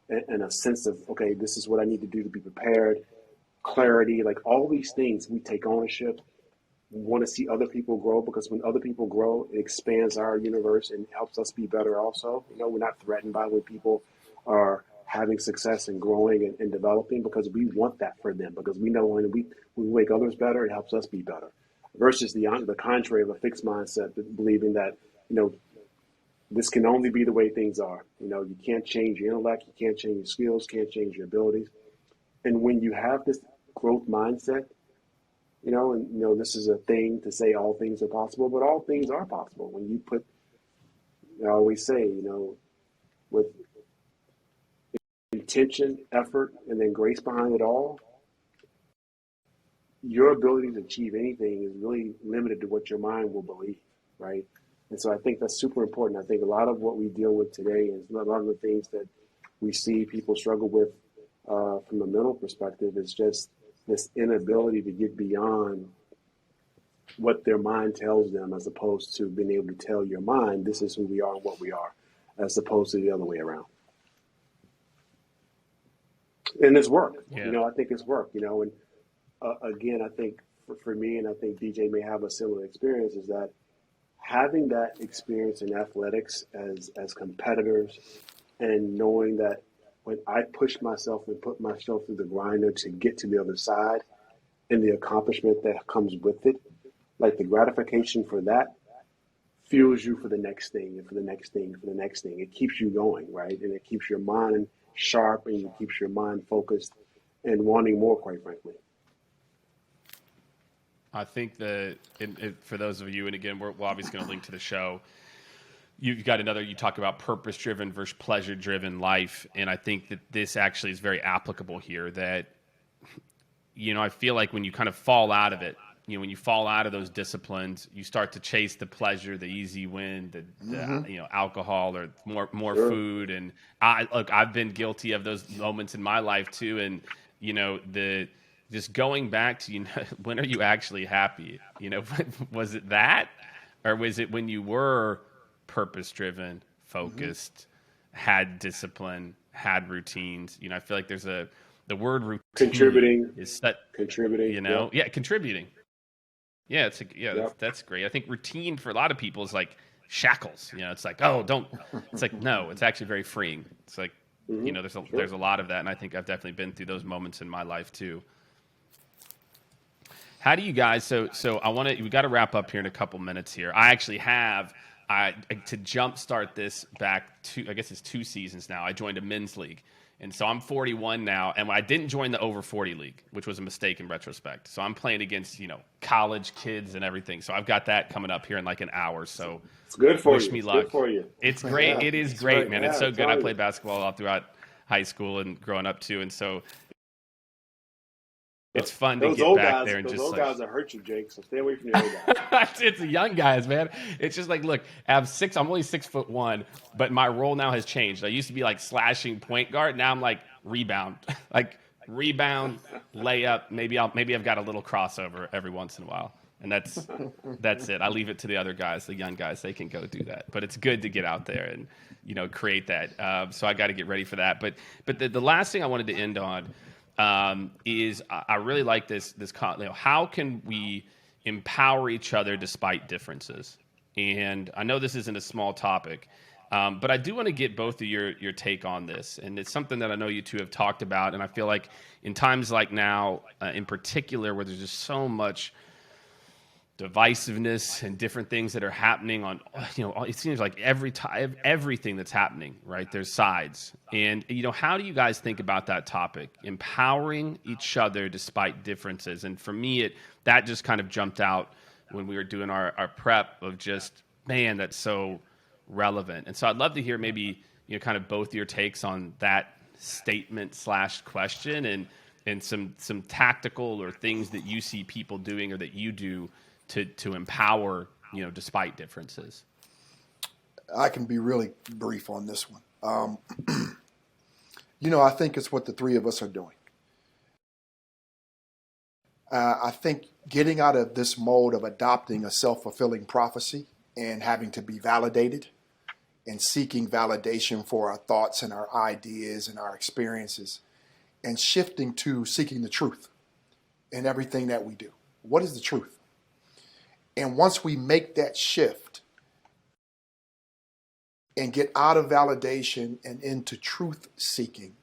and a sense of, okay, this is what I need to do to be prepared, clarity, like all these things. We take ownership. We want to see other people grow, because when other people grow, it expands our universe and helps us be better also. We're not threatened by when people are having success and growing and developing, because we want that for them, because we know when we make others better, it helps us be better. Versus the contrary of a fixed mindset, believing that, this can only be the way things are. You can't change your intellect, you can't change your skills, can't change your abilities. And when you have this growth mindset, this is a thing to say all things are possible, but all things are possible. When you put, I always say, with intention, effort, and then grace behind it all, your ability to achieve anything is really limited to what your mind will believe, right? And so I think that's super important. I think a lot of what we deal with today is a lot of the things that we see people struggle with from a mental perspective is just this inability to get beyond what their mind tells them, as opposed to being able to tell your mind, this is who we are and what we are, as opposed to the other way around. And it's work. Yeah. I think it's work, and again, I think for me, and I think DJ may have a similar experience, is that having that experience in athletics as competitors, and knowing that when I push myself and put myself through the grinder to get to the other side, and the accomplishment that comes with it, like the gratification for that fuels you for the next thing and for the next thing, for the next thing. It keeps you going, right? And it keeps your mind sharp, and it keeps your mind focused and wanting more, quite frankly. I think that for those of you, and again, we're obviously going to link to the show, you talk about purpose-driven versus pleasure-driven life, and I think that this actually is very applicable here, that, I feel like when you kind of fall out of it, when you fall out of those disciplines, you start to chase the pleasure, the easy win, the alcohol or more Sure. food. And I've been guilty of those moments in my life too. And, the just going back to, when are you actually happy? Was it that, or was it when you were purpose-driven, focused, had discipline, had routines? I feel like there's the word routine Contributing is that, contributing. Yep. yeah, contributing. Yeah, Yep. that's great. I think routine for a lot of people is like shackles. It's like, oh, don't. It's like, no, it's actually very freeing. It's like, there's a lot of that, and I think I've definitely been through those moments in my life too. How do you guys? So we got to wrap up here in a couple minutes here. I actually have to jumpstart this back to, I guess it's 2 seasons now. I joined a men's league. And so I'm 41 now, and I didn't join the over 40 league, which was a mistake in retrospect. So I'm playing against, college kids and everything. So I've got that coming up here in like an hour. So it's good for wish you. me It's luck. good for you. It's great. Yeah, it is great, man. Yeah, It's so good. I you. played basketball all throughout high school and growing up too. And so it's fun to get back there and those just old like, guys that hurt you, Jake. So stay away from the old guys. it's the young guys, man. It's just like, look, I'm only 6'1", but my role now has changed. I used to be like slashing point guard. Now I'm like rebound, rebound, layup. Maybe I've got a little crossover every once in a while, and that's it. I leave it to the other guys, the young guys. They can go do that. But it's good to get out there and create that. So I got to get ready for that. But the last thing I wanted to end on is I really like this. How can we empower each other despite differences? And I know this isn't a small topic, but I do want to get both of your take on this. And it's something that I know you two have talked about. And I feel like in times like now, in particular, where there's just so much divisiveness and different things that are happening on, it seems like everything that's happening, right? There's sides. And, how do you guys think about that topic? Empowering each other despite differences. And for me, that just kind of jumped out when we were doing our prep of just, man, that's so relevant. And so I'd love to hear maybe, kind of both your takes on that statement / question and some tactical or things that you see people doing or that you do to empower, despite differences. I can be really brief on this one. I think it's what the three of us are doing. I think getting out of this mode of adopting a self-fulfilling prophecy and having to be validated and seeking validation for our thoughts and our ideas and our experiences, and shifting to seeking the truth in everything that we do. What is the truth? And once we make that shift and get out of validation and into truth seeking,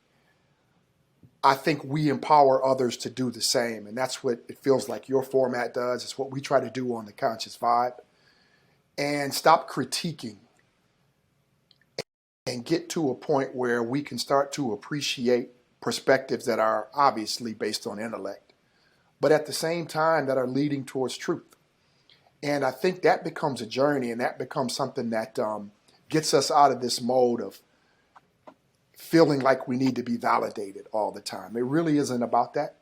I think we empower others to do the same. And that's what it feels like your format does. It's what we try to do on the Conscious Vibe. And stop critiquing and get to a point where we can start to appreciate perspectives that are obviously based on intellect, but at the same time that are leading towards truth. And I think that becomes a journey, and that becomes something that gets us out of this mode of feeling like we need to be validated all the time. It really isn't about that.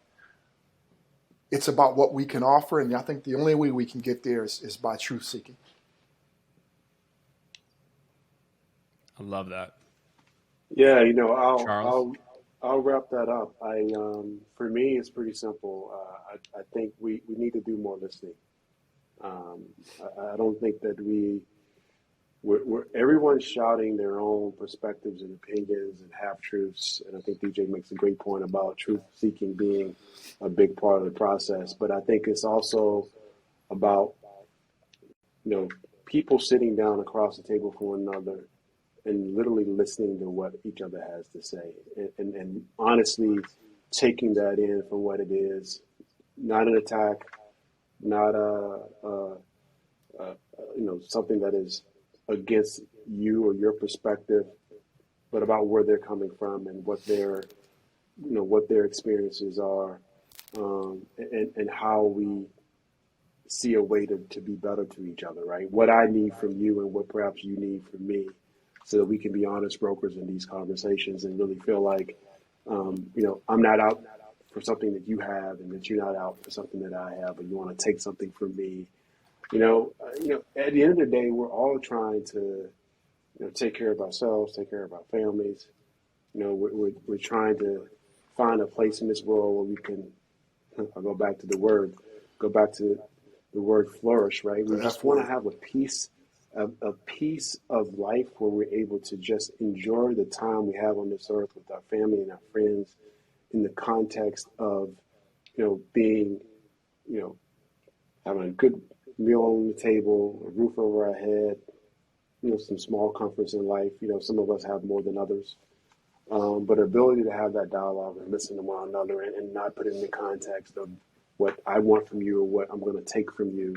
It's about what we can offer, and I think the only way we can get there is by truth seeking. I love that. Yeah, I'll wrap that up. For me, it's pretty simple. I think we need to do more listening. I don't think that we're everyone's shouting their own perspectives and opinions and half truths. And I think DJ makes a great point about truth seeking being a big part of the process. But I think it's also about, people sitting down across the table from one another and literally listening to what each other has to say and honestly taking that in for what it is, not an attack, not something that is against you or your perspective, but about where they're coming from and what their experiences are, and how we see a way to be better to each other, right? What I need from you and what perhaps you need from me, so that we can be honest brokers in these conversations and really feel like, I'm not out for something that you have and that you're not out for something that I have, and you want to take something from me. At the end of the day, we're all trying to, take care of ourselves, take care of our families. We're trying to find a place in this world where we can I'll go back to the word, flourish, right? We just want to have a piece of life where we're able to just enjoy the time we have on this earth with our family and our friends in the context of, being, having a good meal on the table, a roof over our head, some small comforts in life. Some of us have more than others. But ability to have that dialogue and listen to one another and not put it in the context of what I want from you or what I'm going to take from you.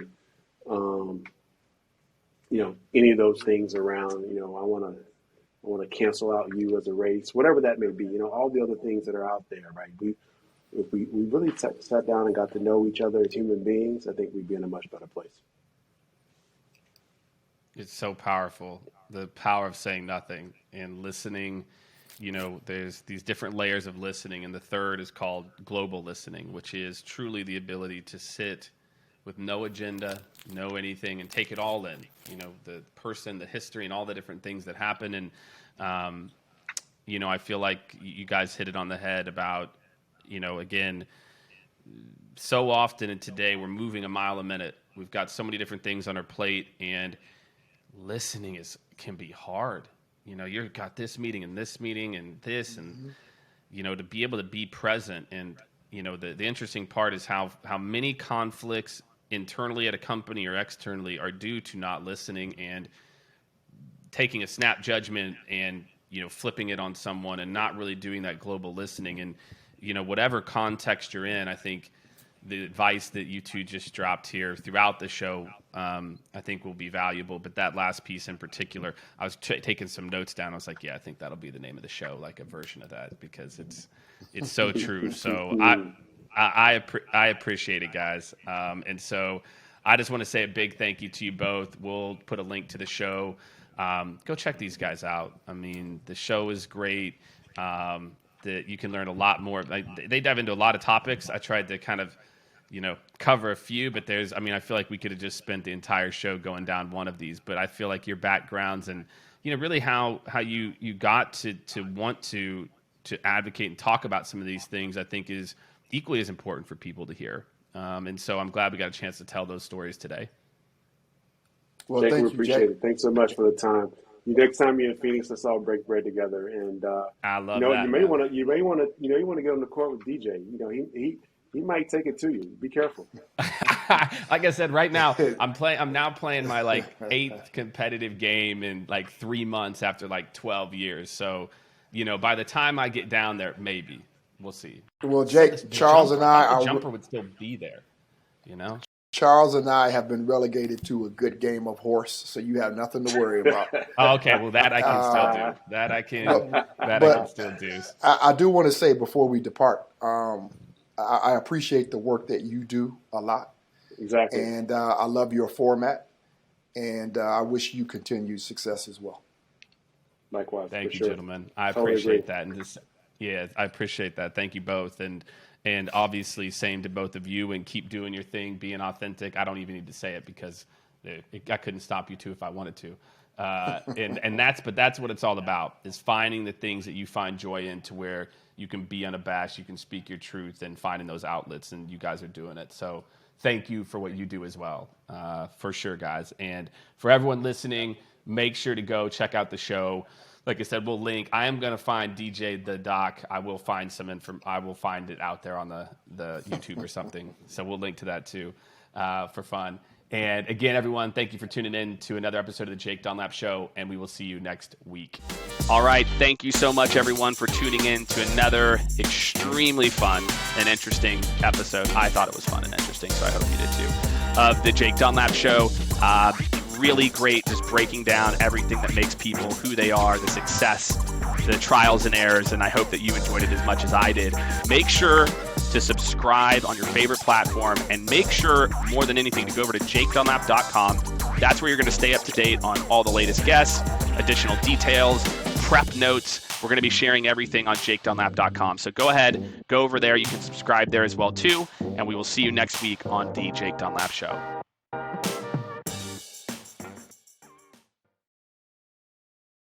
Any of those things around, I want to cancel out you as a race, whatever that may be, all the other things that are out there, right? If we really sat down and got to know each other as human beings, I think we'd be in a much better place. It's so powerful, the power of saying nothing and listening. There's these different layers of listening, and the third is called global listening, which is truly the ability to sit with no agenda, no anything, and take it all in. The person, the history, and all the different things that happen. And I feel like you guys hit it on the head about, again, so often in today we're moving a mile a minute. We've got so many different things on our plate, and listening can be hard. You've got this meeting and this meeting and this, and to be able to be present. And the interesting part is how many conflicts internally at a company or externally are due to not listening and taking a snap judgment and flipping it on someone and not really doing that global listening. And whatever context you're in, I think the advice that you two just dropped here throughout the show, I think will be valuable. But that last piece in particular, I was taking some notes down. I was like, yeah, I think that'll be the name of the show, like a version of that, because it's so true. So I appreciate it, guys. And so I just want to say a big thank you to you both. We'll put a link to the show. Go check these guys out. I mean, the show is great. That you can learn a lot more. They dive into a lot of topics. I tried to kind of cover a few, but I feel like we could have just spent the entire show going down one of these, but I feel like your backgrounds and, really how you got to want to advocate and talk about some of these things, I think is equally as important for people to hear. And so I'm glad we got a chance to tell those stories today. Well, Jake, we appreciate it. Thanks so much for the time. Next time you're in Phoenix, let's all break bread together. And I love that. You may want to get on the court with DJ. He might take it to you. Be careful. Like I said, right now I'm now playing my 8th competitive game in 3 months after 12 years. So, by the time I get down there, maybe we'll see. Well, Jake, Charles and I, the jumper would still be there. Charles and I have been relegated to a good game of horse, so you have nothing to worry about. Okay, well that I can still do. That I can still do. I do want to say before we depart, I appreciate the work that you do a lot. Exactly. And I love your format, and I wish you continued success as well. Likewise. Thank you, gentlemen. I appreciate that. And I appreciate that. Thank you both. And obviously, same to both of you. And keep doing your thing, being authentic. I don't even need to say it because I couldn't stop you two if I wanted to. And that's what it's all about, is finding the things that you find joy in, to where you can be unabashed, you can speak your truth, and finding those outlets. And you guys are doing it. So thank you for what you do as well, for sure, guys. And for everyone listening, make sure to go check out the show. Like I said, we'll link. I am going to find DJ the Doc. I will find I will find it out there on the YouTube or something. So we'll link to that too, for fun. And again, everyone, thank you for tuning in to another episode of the Jake Dunlap Show, and we will see you next week. All right. Thank you so much, everyone, for tuning in to another extremely fun and interesting episode. I thought it was fun and interesting, so I hope you did too, of the Jake Dunlap Show. Really great, just breaking down everything that makes people who they are, the success, the trials and errors, and I hope that you enjoyed it as much as I did. Make sure to subscribe on your favorite platform, and make sure, more than anything, to go over to jakedunlap.com. That's where you're going to stay up to date on all the latest guests, additional details, prep notes. We're going to be sharing everything on jakedunlap.com. So go ahead, go over there. You can subscribe there as well too, and we will see you next week on the Jake Dunlap Show.